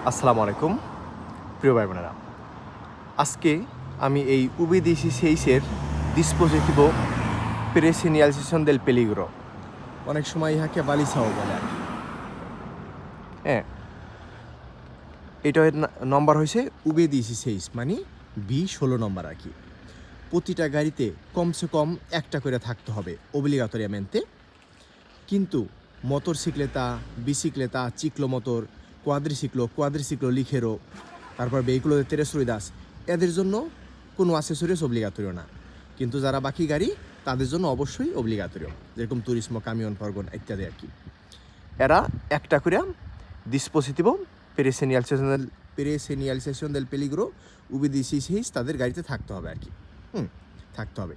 আসসালামু আলাইকুম প্রিয় ভাই বোনেরা, আজকে আমি এই UB16 dispositivo pre-señalización del peligro, অনেক সময় ইহাকে বালিসাও বলে আর কি। হ্যাঁ, এটার নম্বর হয়েছে UB16 মানে B16 নম্বর আর কি। প্রতিটা গাড়িতে কমসে কম একটা করে থাকতে হবে obligatoriamente, কিন্তু মোটরসাইকেলেতা, বিসিক্লেতা, চিক্লোমোটর, কোয়াদ্রিসিক্লো লিখেরো, তারপর ভেহিকুলো de tres ruedas, এদের জন্য কোনো অ্যাক্সেসরিজ অব্লিগাটোরিও না, কিন্তু যারা বাকি গাড়ি তাদের জন্য অবশ্যই অব্লিগাটোরিও, যেরকম টুরিসমো, কামিয়ন, ফরগন ইত্যাদি আর কি। এরা একটা করে dispositivo pre-señalización del peligro UB16 তাদের গাড়িতে থাকতে হবে আর কি। থাকতে হবে।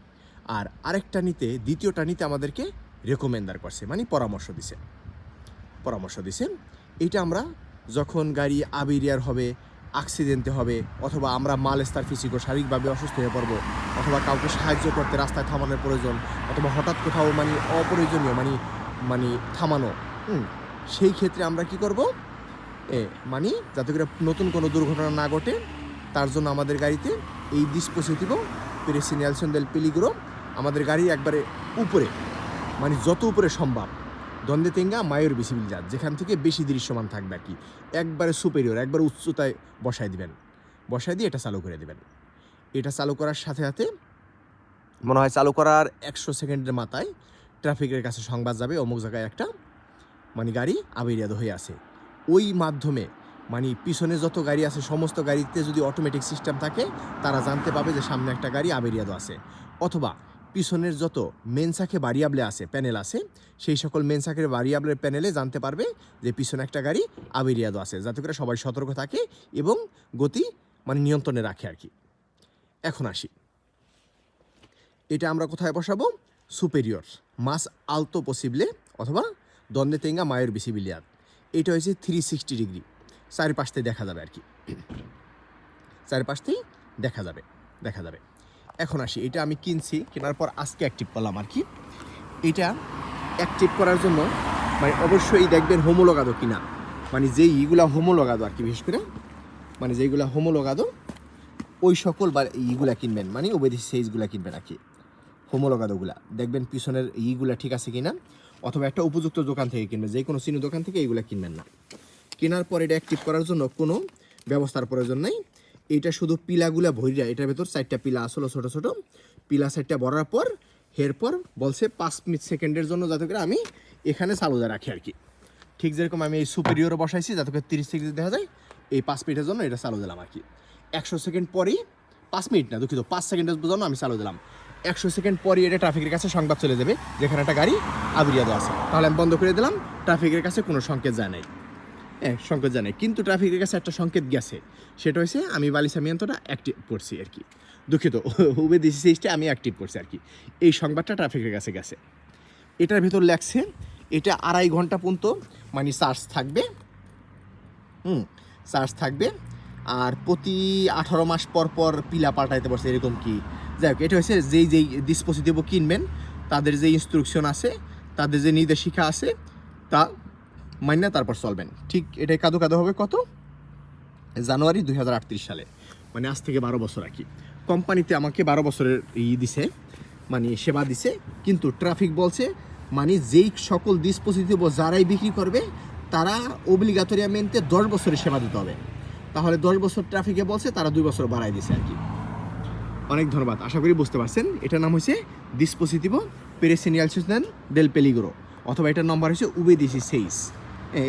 আর আরেকটা নিতে, দ্বিতীয়টা নিতে আমাদেরকে রেকমেন্ডার করছে, মানে পরামর্শ দিছে। এইটা আমরা যখন গাড়ি আবেরিয়ার হবে, অ্যাক্সিডেন্টে হবে, অথবা আমরা মালস্তার ফিজিকো শারীরিকভাবে অসুস্থ হয়ে পড়বো, অথবা কাউকে সাহায্য করতে রাস্তায় থামানোর প্রয়োজন, অথবা হঠাৎ কোথাও মানে অপ্রয়োজনীয় মানে থামানো, সেই ক্ষেত্রে আমরা কি করব, মানে যাতে করে নতুন কোনো দুর্ঘটনা না ঘটে, তার জন্য আমাদের গাড়িতে এই dispositivo pre-señalización del peligro আমাদের গাড়ির একবারে উপরে, মানে যত উপরে সম্ভব, donde tenga mayor visibilidad, যেখান থেকে বেশি দৃশ্যমান থাকবে আর কি, একবারে সুপেরিয়র, একবারে উচ্চতায় বসায় দিয়ে এটা চালু করে দিবেন। এটা চালু করার সাথে সাথে মনে হয় চালু করার 100 সেকেন্ডের মাথায় ট্রাফিকের কাছে সংবাদ যাবে অমুক জায়গায় একটা মানে গাড়ি আবেরিয়াদ হয়ে আছে। ওই মাধ্যমে মানে পিছনে যত গাড়ি আছে সমস্ত গাড়িতে যদি অটোমেটিক সিস্টেম থাকে, তারা জানতে পাবে যে সামনে একটা গাড়ি আবেরিয়াদ আছে, অথবা পিছনের যত মেনসাকে ভারিয়াবলে আছে, প্যানেল আছে, সেই সকল মেনসাকের ভারিয়াবলের প্যানেলে জানতে পারবে যে পিছনে একটা গাড়ি আবেরিয়াদ আছে, যাতে করে সবাই সতর্ক থাকে এবং গতি মানে নিয়ন্ত্রণে রাখে আর কি। এখন আসি, এটা আমরা কোথায় বসাবো? সুপেরিয়র, মাস আলতো পসিবলে, অথবা donde tenga mayor visibilidad। এটা হয়েছে 360 ডিগ্রি, চারিপাশতে দেখা যাবে আর কি, চারিপাশতেই দেখা যাবে। এখন আসি, এটা আমি কিনছি, কেনার পর আজকে অ্যাক্টিভ করলাম আর কি। এটা অ্যাক্টিভ করার জন্য মানে অবশ্যই দেখবেন হোমোলোগাদো কিনা, মানে যেই ইগুলা হোমোলোগাদো আর কি, বিশেষ করে মানে যেইগুলা হোমোলোগাদো ওই সকল বা ইগুলা কিনবেন, মানে UB16 কিনবেন আর কি। হোমোলোগাদোগুলা দেখবেন পিছনের ইগুলা ঠিক আছে কিনা, অথবা একটা উপযুক্ত দোকান থেকে কিনবেন, যে কোনো চিনি দোকান থেকে এইগুলা কিনবেন না। কেনার পর এটা অ্যাক্টিভ করার জন্য কোনো ব্যবস্থার প্রয়োজন নেই। এটা শুধু পিলাগুলা ভরিয়া, এটার ভেতর 4টা পিলা আসলো, ছোটো ছোটো পিলা 4টা ভরার পর এরপর বলছে 5 সেকেন্ডের জন্য যাতে করে আমি এখানে চালু রাখি আর কি। ঠিক যেরকম আমি এই সুপেরিয়রও বসাইছি যাতে করে 30 সেকেন্ড দেখা যায়, এই 5 মিনিটের জন্য এটা চালু দিলাম আর কি। 100 সেকেন্ড পরেই, 5 মিনিট না দুঃখিত, 5 সেকেন্ডের জন্য আমি চালু দিলাম। 100 সেকেন্ড পরই এটা ট্রাফিকের কাছে সংবাদ চলে যাবে যেখানে একটা গাড়ি আবেরিয়াদ আছে, তাহলে আমি বন্ধ করে দিলাম, ট্রাফিকের কাছে কোনো সংকেত যায় নাই। সংকেত জানাই, কিন্তু ট্রাফিকের কাছে একটা সংকেত গেছে, সেটা হয়েছে আমি বালিসামিয়ান্তটা অ্যাক্টিভ করছি আর কি। দুঃখিত, UB16 আমি অ্যাক্টিভ করছি আর কি। এই সংবাদটা ট্রাফিকের কাছে গেছে। এটার ভেতর লেখছে এটা 2.5 ঘন্টা পর্যন্ত মানে চার্জ থাকবে, আর প্রতি 18 মাস পর পর পিলা পাল্টাইতে পারছে, এরকম কি যাই হোক। এটা হচ্ছে যেই ডিসপোজিটিভ কিনবেন তাদের যে ইনস্ট্রাকশন আছে, তাদের যে নির্দেশিকা আছে, তা মাইনা তারপর চলবেন। ঠিক এটাই কাদো হবে কত? জানুয়ারি 2038 সালে, মানে আজ থেকে 12 বছর আর কি। কোম্পানিতে আমাকে 12 বছরের দিছে, মানে সেবা দিছে, কিন্তু ট্রাফিক বলছে মানে যেই সকল ডিসপোজিটিভ যারাই বিক্রি করবে তারা অব্লিগাটোরিয়ামেন্টে 10 বছরের সেবা দিতে হবে। তাহলে 10 বছর ট্রাফিকে বলছে, তারা 2 বছর বাড়াই দিছে আর কি। অনেক ধন্যবাদ, আশা করি বুঝতে পারছেন। এটার নাম হচ্ছে dispositivo pre-señalización del peligro, অথবা এটার নম্বর হচ্ছে UB16।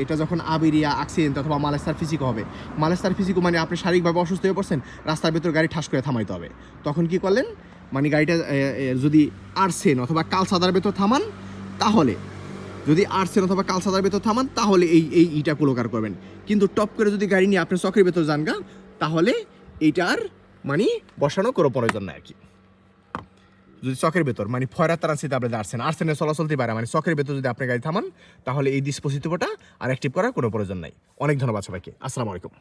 এটা যখন আবেরিয়া, অ্যাক্সিডেন্ট অথবা মালস্তার ফিজিকো হবে, মালস্তার ফিজিকো মানে আপনি শারীরিকভাবে অসুস্থ হয়ে পড়ছেন, রাস্তার ভেতর গাড়ি ঠাস করে থামাইতে হবে, তখন কি করলেন, মানে গাড়িটা যদি আর্সেন অথবা কালসাদার ভেতর থামান, তাহলে যদি আর্সেন অথবা কালসাদার ভেতর থামান তাহলে এইটা কুলোকার করবেন। কিন্তু টপ করে যদি গাড়ি নিয়ে আপনি চক্রের ভেতর যানগা, তাহলে এইটার মানে বসানো কোনো প্রয়োজন নাই আর কি। যদি চকের ভেতর মানে ফয়রা তারান্সিতে আপনি আর্সেনের চলাচলতে পারে, মানে চকের ভেতর যদি আপনি গাড়ি থামান, তাহলে এই ডিসপোজিটিভটা আর অ্যাক্টিভ করার কোনো প্রয়োজন নাই। অনেক ধন্যবাদ সবাইকে, আসসালামু আলাইকুম।